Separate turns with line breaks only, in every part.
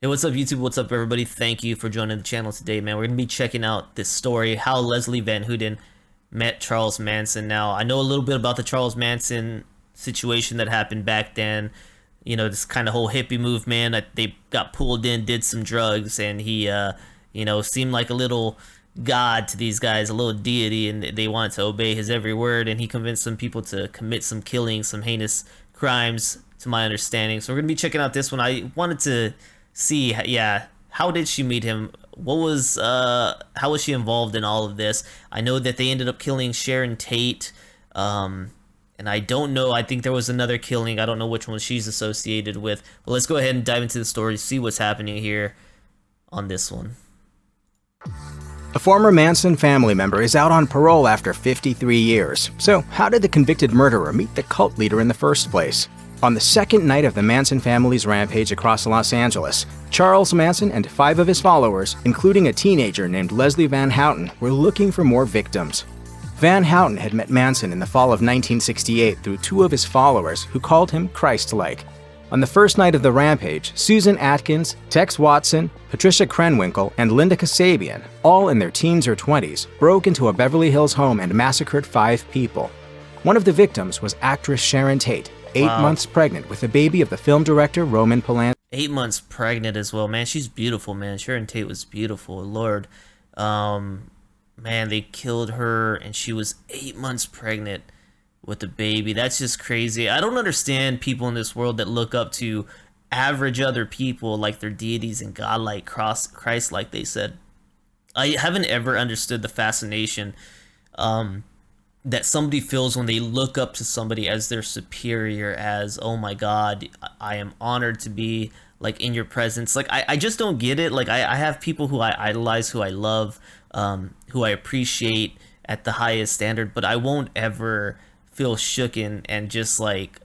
Hey, what's up, YouTube? What's up, everybody? Thank you for joining the channel today, man. We're going to be checking out this story, how Leslie Van Houten met Charles Manson. Now, I know a little bit about the Charles Manson situation that happened back then. You know, this kind of whole hippie movement. They got pulled in, did some drugs, and he, seemed like a little god to these guys, a little deity, and they wanted to obey his every word, and he convinced some people to commit some killings, some heinous crimes, to my understanding. So we're going to be checking out this one. I wanted to see, how did she meet him? What was how was she involved in all of this? I know that they ended up killing Sharon Tate, and I don't know, I think there was another killing. I don't know which one she's associated with, but let's go ahead and dive into the story, see what's happening here on this one.
A former Manson family member is out on parole after 53 years. So how did the convicted murderer meet the cult leader in the first place? On the second night of the Manson family's rampage across Los Angeles, Charles Manson and 5 of his followers, including a teenager named Leslie Van Houten, were looking for more victims. Van Houten had met Manson in the fall of 1968 through 2 of his followers who called him Christ-like. On the first night of the rampage, Susan Atkins, Tex Watson, Patricia Krenwinkel, and Linda Kasabian, all in their teens or 20s, broke into a Beverly Hills home and massacred 5 people. One of the victims was actress Sharon Tate, 8 months pregnant with a baby of the film director Roman Polanski.
8 months pregnant as well, man. She's beautiful, man. Sharon Tate was beautiful, Lord. Man, they killed her, and she was 8 months pregnant with a baby. That's just crazy. I don't understand people in this world that look up to average other people like they're deities and godlike, Christ, like they said. I haven't ever understood the fascination that somebody feels when they look up to somebody as their superior, as, oh my God, I am honored to be like in your presence. Like, I just don't get it. Like, I have people who I idolize, who I love, who I appreciate at the highest standard, but I won't ever feel shooken and just like,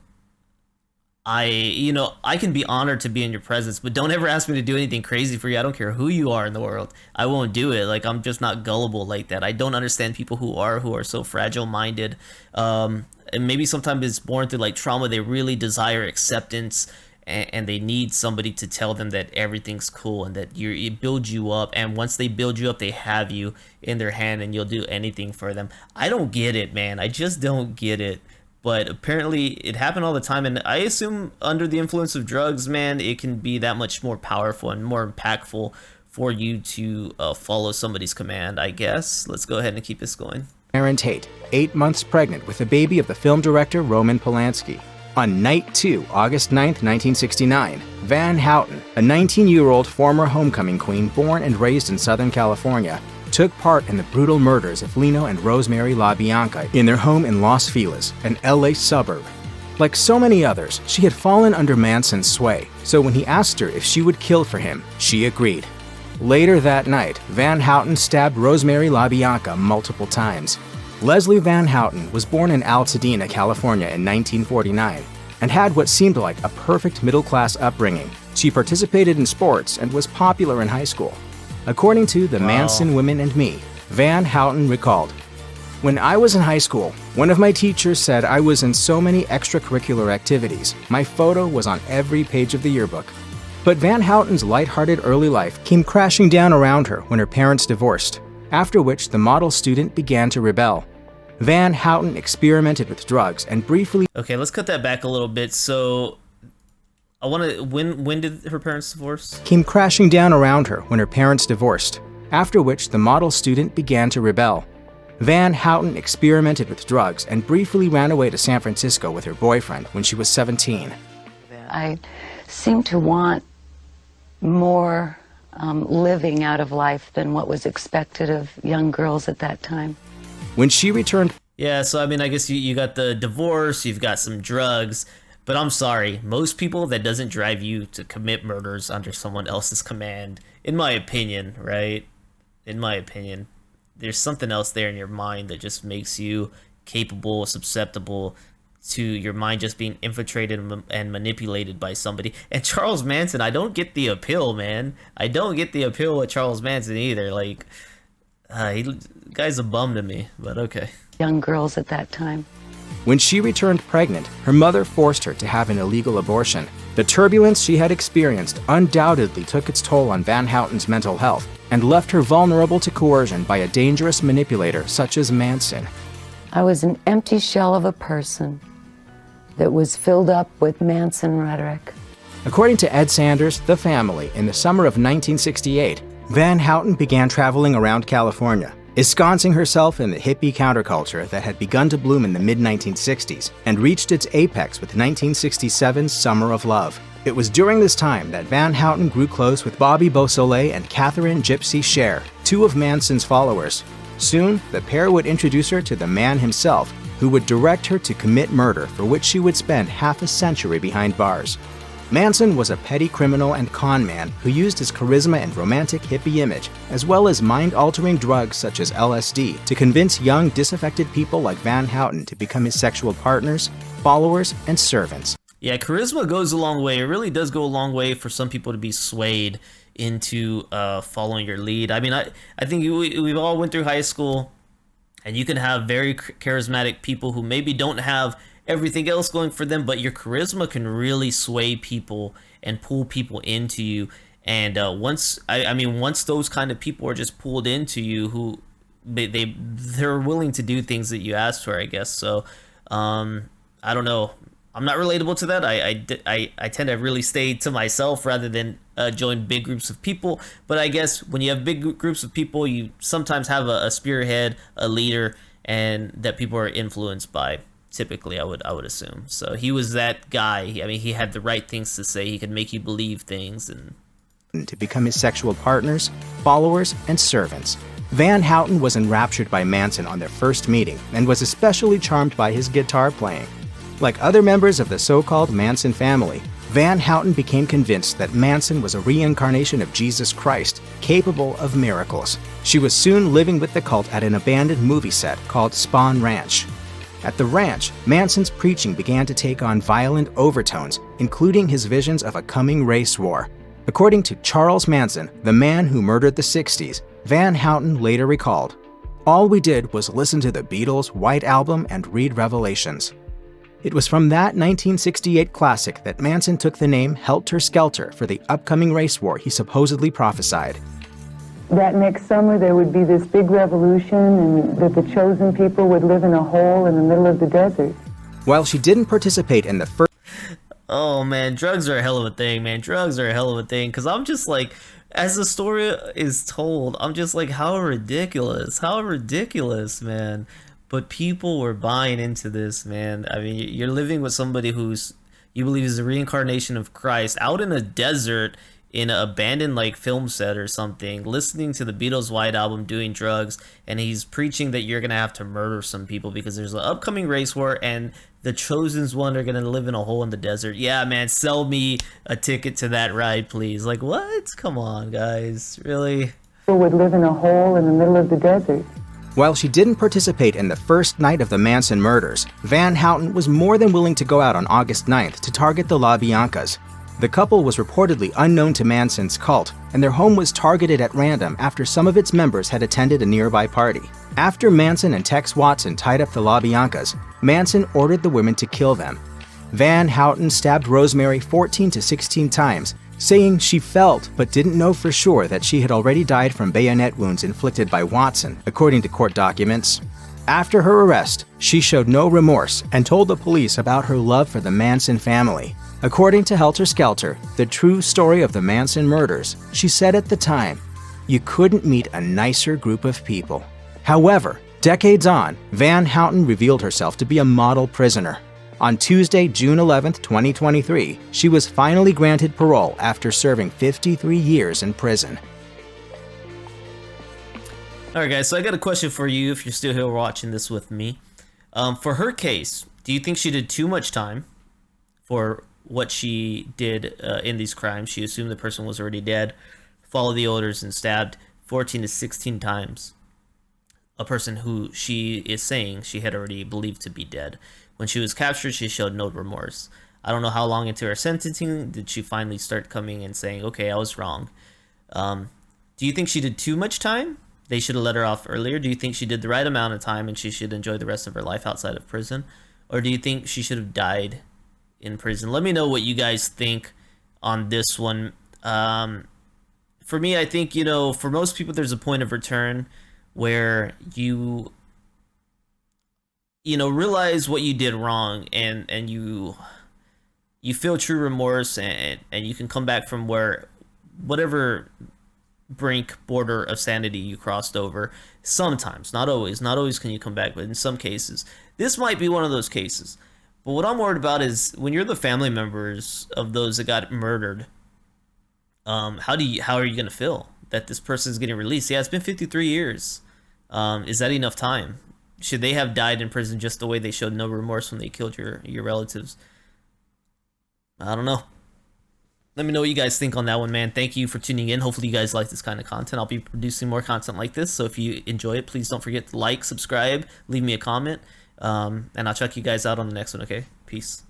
I can be honored to be in your presence, but don't ever ask me to do anything crazy for you. I don't care who you are in the world. I won't do it. Like, I'm just not gullible like that. I don't understand people who are so fragile minded. And maybe sometimes it's born through like trauma. They really desire acceptance, and they need somebody to tell them that everything's cool and that it builds you up. And once they build you up, they have you in their hand and you'll do anything for them. I don't get it, man. I just don't get it. But apparently it happened all the time, and I assume under the influence of drugs, man, it can be that much more powerful and more impactful for you to follow somebody's command, I guess. Let's go ahead and keep this going.
Sharon Tate, 8 months pregnant with a baby of the film director Roman Polanski. On night 2, August 9, 1969, Van Houten, a 19-year-old former homecoming queen born and raised in Southern California, took part in the brutal murders of Lino and Rosemary LaBianca in their home in Los Feliz, an LA suburb. Like so many others, she had fallen under Manson's sway, so when he asked her if she would kill for him, she agreed. Later that night, Van Houten stabbed Rosemary LaBianca multiple times. Leslie Van Houten was born in Altadena, California in 1949 and had what seemed like a perfect middle-class upbringing. She participated in sports and was popular in high school. According to the Manson Women and Me, Van Houten recalled, "When I was in high school, one of my teachers said I was in so many extracurricular activities. My photo was on every page of the yearbook." But Van Houten's lighthearted early life came crashing down around her when her parents divorced, after which the model student began to rebel. Van Houten experimented with drugs and briefly...
Okay, let's cut that back a little bit. So I want to, when did her parents divorce?
Came crashing down around her when her parents divorced, after which the model student began to rebel. Van Houten experimented with drugs and briefly ran away to San Francisco with her boyfriend when she was 17.
I seemed to want more living out of life than what was expected of young girls at that time.
When she returned...
Yeah, so I mean, I guess you got the divorce, you've got some drugs, but I'm sorry, most people, that doesn't drive you to commit murders under someone else's command, in my opinion, right? In my opinion, there's something else there in your mind that just makes you capable, susceptible to your mind just being infiltrated and manipulated by somebody. And Charles Manson, I don't get the appeal, man. I don't get the appeal with Charles Manson either. Like, guy's a bum to me, but okay.
Young girls at that time.
When she returned pregnant, her mother forced her to have an illegal abortion. The turbulence she had experienced undoubtedly took its toll on Van Houten's mental health and left her vulnerable to coercion by a dangerous manipulator such as Manson.
I was an empty shell of a person that was filled up with Manson rhetoric.
According to Ed Sanders, The Family, in the summer of 1968, Van Houten began traveling around California, ensconcing herself in the hippie counterculture that had begun to bloom in the mid-1960s and reached its apex with 1967's Summer of Love. It was during this time that Van Houten grew close with Bobby Beausoleil and Catherine Gypsy Cher, two of Manson's followers. Soon, the pair would introduce her to the man himself, who would direct her to commit murder for which she would spend half a century behind bars. Manson was a petty criminal and con man who used his charisma and romantic hippie image, as well as mind-altering drugs such as LSD, to convince young, disaffected people like Van Houten to become his sexual partners, followers, and servants.
Yeah, charisma goes a long way. It really does go a long way for some people to be swayed into following your lead. I mean, I think we've all went through high school, and you can have very charismatic people who maybe don't have everything else going for them, but your charisma can really sway people and pull people into you. And once those kind of people are just pulled into you, who they're willing to do things that you ask for, I guess. So I don't know. I'm not relatable to that. I tend to really stay to myself rather than join big groups of people. But I guess when you have big groups of people, you sometimes have a spearhead, a leader, and that people are influenced by. Typically, I would assume. So he was that guy. I mean, he had the right things to say. He could make you believe things. And
to become his sexual partners, followers, and servants. Van Houten was enraptured by Manson on their first meeting and was especially charmed by his guitar playing. Like other members of the so-called Manson family, Van Houten became convinced that Manson was a reincarnation of Jesus Christ, capable of miracles. She was soon living with the cult at an abandoned movie set called Spawn Ranch. At the ranch, Manson's preaching began to take on violent overtones, including his visions of a coming race war. According to Charles Manson, the man who murdered the 60s, Van Houten later recalled, "All we did was listen to the Beatles' White Album and read Revelations." It was from that 1968 classic that Manson took the name Helter Skelter for the upcoming race war he supposedly prophesied.
That next summer there would be this big revolution and that the chosen people would live in a hole in the middle of the desert.
While she didn't participate in the first...
Oh man, drugs are a hell of a thing, man. Drugs are a hell of a thing, because I'm just like, as the story is told, I'm just like, how ridiculous, man. But people were buying into this, man. I mean, you're living with somebody who's, you believe is the reincarnation of Christ, out in a desert, in an abandoned like film set or something, listening to the Beatles' White Album, doing drugs, and he's preaching that you're gonna have to murder some people because there's an upcoming race war and the chosen one are gonna live in a hole in the desert. Yeah, man, sell me a ticket to that ride, please. Like, what? Come on, guys, really?
People would live in a hole in the middle of the desert.
While she didn't participate in the first night of the Manson murders, Van Houten was more than willing to go out on August 9th to target the La Biancas. The couple was reportedly unknown to Manson's cult, and their home was targeted at random after some of its members had attended a nearby party. After Manson and Tex Watson tied up the La Biancas, Manson ordered the women to kill them. Van Houten stabbed Rosemary 14 to 16 times, saying she felt but didn't know for sure that she had already died from bayonet wounds inflicted by Watson, according to court documents. After her arrest, she showed no remorse and told the police about her love for the Manson family. According to Helter Skelter, the true story of the Manson murders, she said at the time, "You couldn't meet a nicer group of people." However, decades on, Van Houten revealed herself to be a model prisoner. On Tuesday, June 11, 2023, she was finally granted parole after serving 53 years in prison.
All right, guys, so I got a question for you if you're still here watching this with me. For her case, do you think she did too much time for what she did in these crimes? She assumed the person was already dead, followed the orders, and stabbed 14 to 16 times a person who she is saying she had already believed to be dead. When she was captured, she showed no remorse. I don't know how long into her sentencing did she finally start coming and saying, okay, I was wrong. Do you think she did too much time? They should have let her off earlier. Do you think she did the right amount of time and she should enjoy the rest of her life outside of prison? Or do you think she should have died in prison. Let me know what you guys think on this one. For me, I think, you know, for most people, there's a point of return where you know, realize what you did wrong, and you feel true remorse, and you can come back from whatever brink border of sanity you crossed over. Sometimes, not always can you come back, but in some cases this might be one of those cases. But what I'm worried about is when you're the family members of those that got murdered, how are you gonna feel that this person is getting released? Yeah, it's been 53 years. Is that enough time? Should they have died in prison just the way they showed no remorse when they killed your relatives? I don't know. Let me know what you guys think on that one, man. Thank you for tuning in. Hopefully you guys like this kind of content. I'll be producing more content like this, so if you enjoy it, please don't forget to like, subscribe, leave me a comment, and I'll check you guys out on the next one, okay? Peace.